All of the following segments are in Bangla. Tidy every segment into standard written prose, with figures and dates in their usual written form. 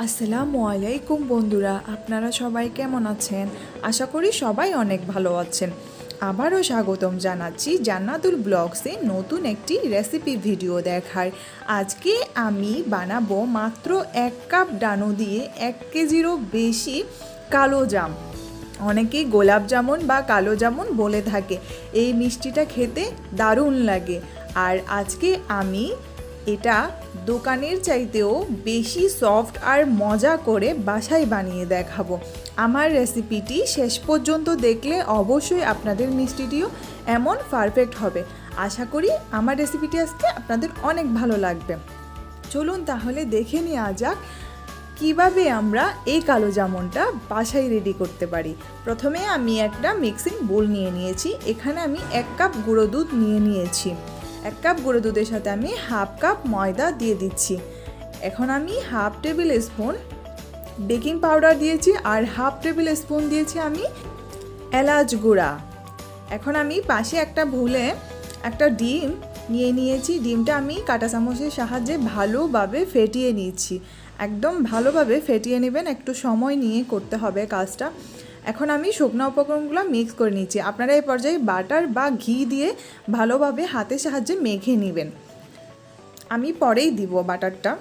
আসসালামু আলাইকুম বন্ধুরা, আপনারা সবাই কেমন আছেন? আশা করি সবাই অনেক ভালো আছেন। আবারও স্বাগতম জানাচ্ছি জান্নাতুল ব্লগসে নতুন একটি রেসিপি ভিডিও দেখার। আজকে আমি বানাবো মাত্র 1 কাপ ডানো দিয়ে 1 কেজিরও বেশি কালো জাম। অনেকেই গোলাপ জামুন বা কালো জামুন বলে থাকে। এই মিষ্টিটা খেতে দারুণ লাগে। আর আজকে আমি এটা দোকানের চাইতেও বেশি সফট আর মজা করে বাসায় বানিয়ে দেখাবো। আমার রেসিপিটি শেষ পর্যন্ত দেখলে অবশ্যই আপনাদের মিষ্টিটিও এমন পারফেক্ট হবে। আশা করি আমার রেসিপিটি আজকে আপনাদের অনেক ভালো লাগবে। চলুন তাহলে দেখে নেওয়া যাক কিভাবে আমরা এই কালো জামুনটা বাসায় রেডি করতে পারি। প্রথমে আমি একটা মিক্সিং বোল নিয়ে নিয়েছি। এখানে আমি 1 কাপ গুঁড়ো দুধ নিয়ে নিয়েছি। 1 কাপ গুঁড়ো দুধের সাথে আমি হাফ কাপ ময়দা দিয়ে দিচ্ছি। এখন আমি half table spoon baking powder দিয়েছি আর হাফ টেবিল স্পুন দিয়েছি আমি এলাচ গুঁড়া। এখন আমি পাশে একটা ভুলে একটা ডিম নিয়ে নিয়েছি। ডিমটা আমি কাঁটা চামচের সাহায্যে ভালোভাবে ফেটিয়ে নিচ্ছি। একদম ভালোভাবে ফেটিয়ে নেবেন, একটু সময় নিয়ে করতে হবে কাজটা। এখন আমি শুকনো উপকরণগুলো মিক্স করে নিচ্ছি। আপনারা এই পর্যায়ে বাটার বা ঘি দিয়ে ভালোভাবে হাতের সাহায্যে মেখে নেবেন। আমি পরেই দিব বাটারটা,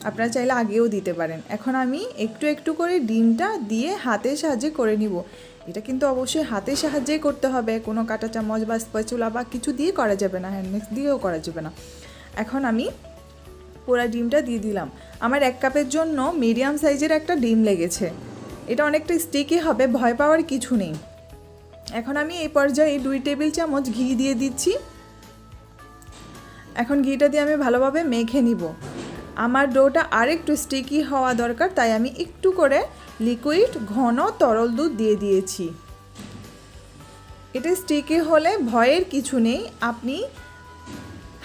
আপনারা চাইলে আগেও দিতে পারেন। এখন আমি একটু একটু করে ডিমটা দিয়ে হাতের সাহায্যে করে নিব। এটা কিন্তু অবশ্যই হাতের সাহায্যেই করতে হবে, কোনো কাঁটা চামচ বা স্প্যাচুলা বা কিছু দিয়ে করা যাবে না, হ্যান্ড মিক্স দিয়েও করা যাবে না। এখন আমি পুরো ডিমটা দিয়ে দিলাম। আমার 1 কাপের জন্য মিডিয়াম সাইজের একটা ডিম লেগেছে। এটা অনেকটা স্টিকি হবে, ভয় পাওয়ার কিছু নেই। এখন আমি এই পর্যায়ে 2 টেবিল চামচ ঘি দিয়ে দিচ্ছি। এখন ঘিটা দিয়ে আমি ভালোভাবে মেখে নিব। আমার ডোটা আরেকটু স্টিকি হওয়া দরকার, তাই আমি একটু করে লিকুইড ঘন তরল দুধ দিয়ে দিয়েছি। এটা স্টিকি হলে ভয়ের কিছু নেই, আপনি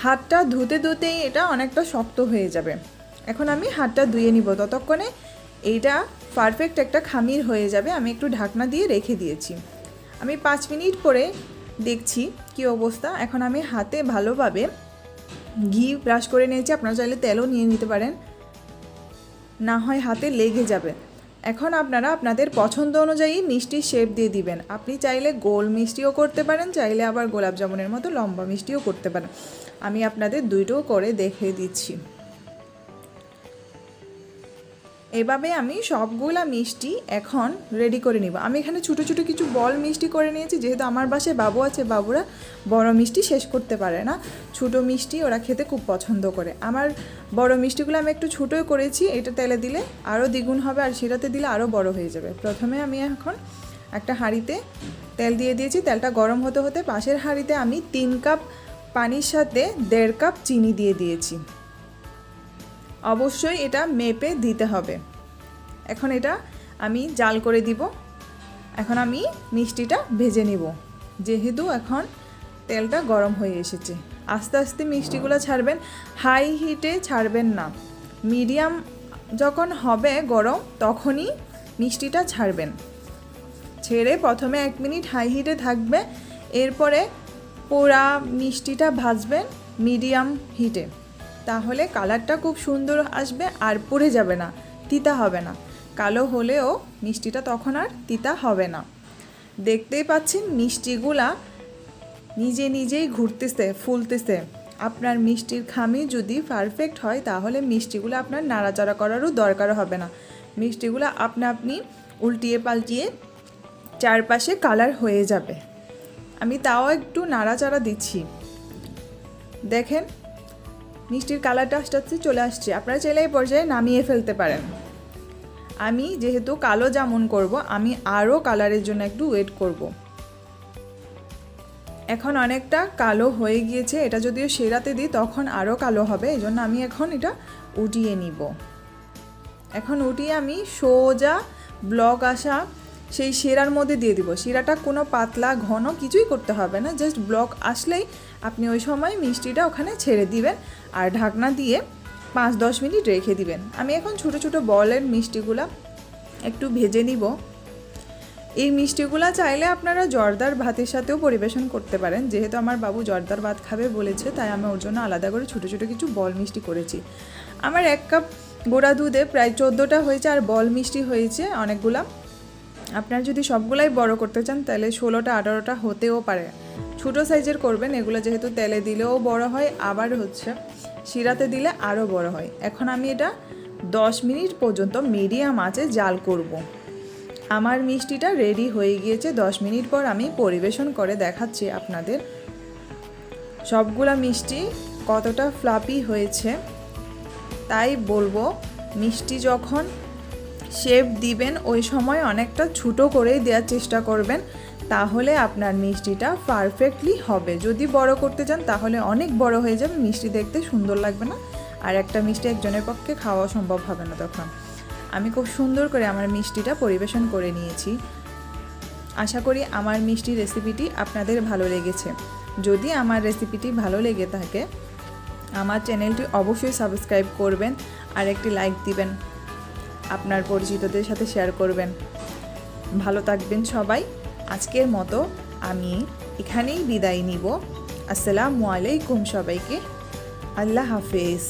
হাতটা ধুতে ধুতেই এটা অনেকটা শক্ত হয়ে যাবে। এখন আমি হাতটা ধুয়ে নিব, ততক্ষণে এইটা পারফেক্ট একটা খামির হয়ে যাবে। আমি একটু ঢাকনা দিয়ে রেখে দিয়েছি। আমি 5 মিনিট পরে দেখছি কি অবস্থা। এখন আমি হাতে ভালোভাবে ঘি ব্রাশ করে নিয়েছি, আপনারা চাইলে তেলও নিয়ে নিতে পারেন, না হয় হাতে লেগে যাবে। এখন আপনারা আপনাদের পছন্দ অনুযায়ী মিষ্টির শেপ দিয়ে দিবেন। আপনি চাইলে গোল মিষ্টিও করতে পারেন, চাইলে আবার গোলাপ জামুনের মতো লম্বা মিষ্টিও করতে পারেন। আমি আপনাদের দুইটাও করে দেখিয়ে দিচ্ছি। এভাবে আমি সবগুলা মিষ্টি এখন রেডি করে নিব। আমি এখানে ছোটো ছোটো কিছু বল মিষ্টি করে নিয়েছি, যেহেতু আমার বাসায় বাবু আছে, বাবুরা বড় মিষ্টি শেষ করতে পারে না, ছোটো মিষ্টি ওরা খেতে খুব পছন্দ করে। আমার বড় মিষ্টিগুলো আমি একটু ছোটোই করেছি, এটা তেলে দিলে আরও দ্বিগুণ হবে আর শিরাতে দিলে আরও বড় হয়ে যাবে। প্রথমে আমি এখন একটা হাঁড়িতে তেল দিয়ে দিয়েছি। তেলটা গরম হতে হতে পাশের হাঁড়িতে আমি 3 কাপ পানির সাথে 1.5 কাপ চিনি দিয়ে দিয়েছি। অবশ্যই এটা মেপে দিতে হবে। এখন এটা আমি জাল করে দিব। এখন আমি মিষ্টিটা ভেজে নিব, যেহেতু এখন তেলটা গরম হয়ে এসেছে। আস্তে আস্তে মিষ্টিগুলো ছাড়বেন, হাই হিটে ছাড়বেন না। মিডিয়াম যখন হবে গরম তখনই মিষ্টিটা ছাড়বেন। ছেড়ে প্রথমে 1 মিনিট হাই হিটে থাকবে, এরপরে পুরা মিষ্টিটা ভাজবেন মিডিয়াম হিটে। তাহলে কালারটা খুব সুন্দর আসবে আর পুড়ে যাবে না, তিতা হবে না। কালো হলেও মিষ্টিটা তখন আর তিতা হবে না। দেখতেই পাচ্ছেন মিষ্টিগুলা নিজে নিজেই ঘুরতেছে, ফুলতেছে। আপনার মিষ্টির খামি যদি পারফেক্ট হয় তাহলে মিষ্টিগুলো আপনার নাড়াচাড়া করারও দরকার হবে না। মিষ্টিগুলো আপনি উল্টিয়ে পাল্টিয়ে চারপাশে কালার হয়ে যাবে। আমি তাও একটু নাড়াচাড়া দিচ্ছি। দেখেন মিষ্টির কালারটা আস্তে আস্তে চলে আসছে। আপনারা চাইলে এই পর্যায়ে নামিয়ে ফেলতে পারেন। আমি যেহেতু কালো জামুন করব, আমি আরও কালারের জন্য একটু ওয়েট করব। এখন অনেকটা কালো হয়ে গিয়েছে, এটা যদিও শিরাতে দিই তখন আরও কালো হবে, এই জন্য আমি এখন এটা উঠিয়ে নিব। এখন উঠিয়ে আমি সোজা ব্লক আসা সেই শিরার মধ্যে দিয়ে দিব। শিরাটা কোনো পাতলা ঘন কিছুই করতে হবে না, জাস্ট ব্লক আসলেই আপনি ওই সময় মিষ্টিটা ওখানে ছেড়ে দিবেন আর ঢাকনা দিয়ে 5-10 মিনিট রেখে দিবেন। আমি এখন ছোটো ছোটো বলের মিষ্টিগুলা একটু ভেজে নিব। এই মিষ্টিগুলা চাইলে আপনারা জর্দার ভাতের সাথেও পরিবেশন করতে পারেন। যেহেতু আমার বাবু জর্দার ভাত খাবে বলেছে, তাই আমি ওর জন্য আলাদা করে ছোটো ছোটো কিছু বল মিষ্টি করেছি। আমার 1 কাপ গুঁড়া দুধে প্রায় 14টা হয়েছে, আর বল মিষ্টি হয়েছে অনেকগুলা। আপনার যদি সবগুলাই বড় করতে চান তাহলে 16টা 18টা হতেও পারে। ছোটো সাইজের করবেন, এগুলো যেহেতু তেলে দিলেও বড় হয়, আবার হচ্ছে শিরাতে দিলে আরও বড় হয়। এখন আমি এটা 10 মিনিট পর্যন্ত মিডিয়াম আঁচে জাল করব। আমার মিষ্টিটা রেডি হয়ে গিয়েছে। 10 মিনিট পর আমি পরিবেশন করে দেখাচ্ছি আপনাদের সবগুলা মিষ্টি কতটা ফ্লাপি হয়েছে। তাই বলবো, মিষ্টি যখন শেপ দিবেন ওই সময় অনেকটা ছোটো করেই দেওয়ার চেষ্টা করবেন, তাহলে আপনার মিষ্টিটা পারফেক্টলি হবে। যদি বড় করতে চান তাহলে অনেক বড় হয়ে যাবে, মিষ্টি দেখতে সুন্দর লাগবে না, আর একটা মিষ্টি একজনের পক্ষে খাওয়া সম্ভব হবে না তখন। আমি খুব সুন্দর করে আমার মিষ্টিটা পরিবেশন করে নিয়েছি। আশা করি আমার মিষ্টি রেসিপিটি আপনাদের ভালো লেগেছে। যদি আমার রেসিপিটি ভালো লেগে থাকে আমার চ্যানেলটি অবশ্যই সাবস্ক্রাইব করবেন, আর একটি লাইক দিবেন, আপনার পরিচিতদের সাথে শেয়ার করবেন। ভালো থাকবেন সবাই। আজকের মতো আমি এখানেই বিদায় নিব। আসসালামু আলাইকুম সবাইকে। আল্লাহ হাফেজ।